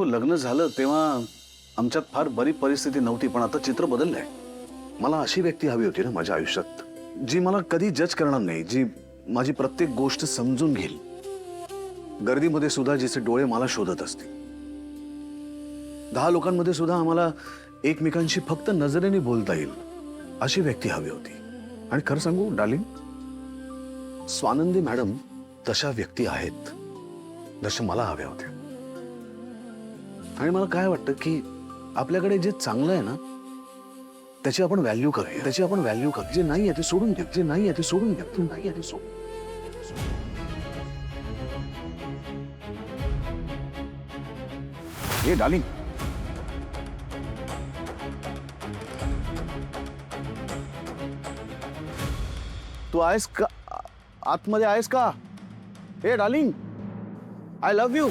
हो, लग्न झालं तेव्हा आमच्यात फार बरी परिस्थिती नव्हती, पण आता चित्र बदललंय. मला अशी व्यक्ती हवी होती ना माझ्या आयुष्यात, जी मला कधी जज करणार नाही, जी माझी प्रत्येक गोष्ट समजून घेईल. गर्दीमध्ये सुद्धा जिचे डोळे मला शोधत असतील. 10 लोकांमध्ये सुद्धा आम्हाला एकमेकांशी फक्त नजरेने बोलता येईल अशी व्यक्ती हवी होती. आणि खरं सांगू डार्लिंग, स्वानंदी मॅडम तशा व्यक्ती आहेत जशा मला हव्या होत्या. आणि मला काय वाटतं की आपल्याकडे जे चांगलं आहे ना त्याची आपण व्हॅल्यू करूया, त्याची आपण व्हॅल्यू करू. जे नाही आहे ते सोडून द्या, जे नाही आहे ते सोडून द्या, जे नाही आहे ते सोडून. हे डार्लिंग, तू आहेस का आतमध्ये? आहेस का? हे डार्लिंग, आय लव्ह यू.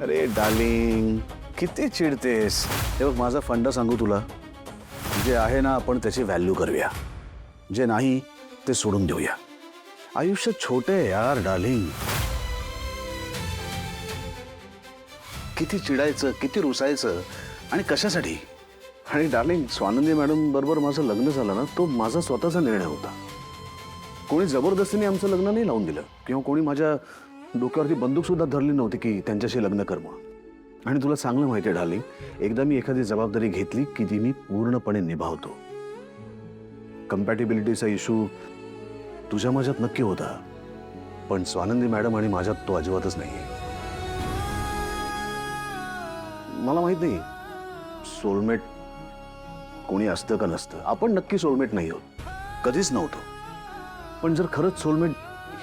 अरे डार्लिंग, किती चिडतेस? हे बघ, माझा फंडा सांगू तुला, जे आहे ना आपण त्याची व्हॅल्यू करूया, जे नाही ते सोडून देऊया. आयुष्य छोटे आहे यार डार्लिंग. किती चिडायचं, किती रुसायचं आणि कशासाठी? आणि डार्लिंग, स्वानंदी मॅडम बरोबर माझं लग्न झालं ना, तो माझा स्वतःचा निर्णय होता. कोणी जबरदस्तीने आमचं लग्न नाही लावून दिलं, किंवा कोणी माझ्या डोक्यावरती बंदूक सुद्धा धरली नव्हती की त्यांच्याशी लग्न कर म्हणून. आणि तुला चांगलं माहिती आहे डार्लिंग, एकदा मी एखादी जबाबदारी घेतली की ती मी पूर्णपणे निभावतो. कम्पॅटिबिलिटीचा इश्यू तुझ्या माझ्यात नक्की होता, पण स्वानंदी मॅडम आणि माझ्यात तो अजिबातच नाहीये. मला माहित नाही सोलमेट कोणी असतं का नसतं. आपण नक्की सोलमेट नाही आहोत, कधीच नव्हतो. पण जर खरंच सोलमेट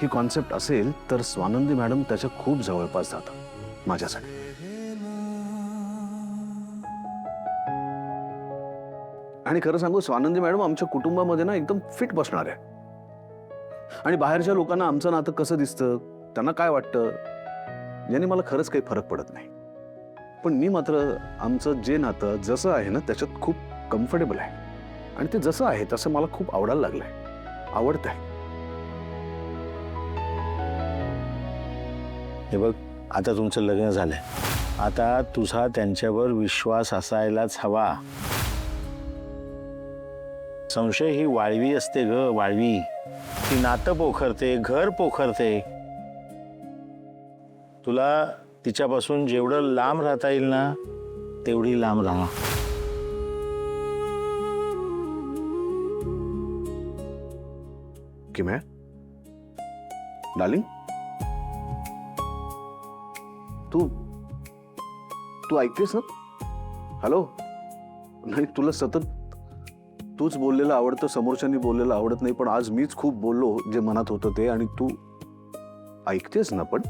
ही कॉन्सेप्ट असेल तर स्वानंदी मॅडम त्याच्या खूप जवळपास जातात माझ्यासाठी. आणि खरं सांगू, स्वानंदी मॅडम आमच्या कुटुंबामध्ये ना एकदम फिट बसणार आहे. आणि बाहेरच्या लोकांना आमचं नातं कसं दिसतं, त्यांना काय वाटतं, याने मला खरंच काही फरक पडत नाही. पण मी मात्र आमचं जे नातं जसं आहे ना त्याच्यात खूप कम्फर्टेबल आहे. आणि ते जसं आहे तसं मला खूप आवडायला लागलंय, आवडतंय. हे बघ, आता तुमचं लग्न झालंय, आता तुझा त्यांच्यावर विश्वास असायलाच हवा. संशय ही वाळवी असते ग, वाळवी. ती नातं पोखरते, घर पोखरते. तुला तिच्यापासून जेवढं लांब राहता येईल ना तेवढी लांब राहा. की मैं डार्लिंग, तू तू ऐकतेस ना? हॅलो. नाही, तुला सतत तूच बोललेलं आवडतं, समोरच्यांनी बोललेलं आवडत नाही, पण आज मीच खूप बोललो जे मनात होतं ते, आणि तू ऐकतेस ना? पण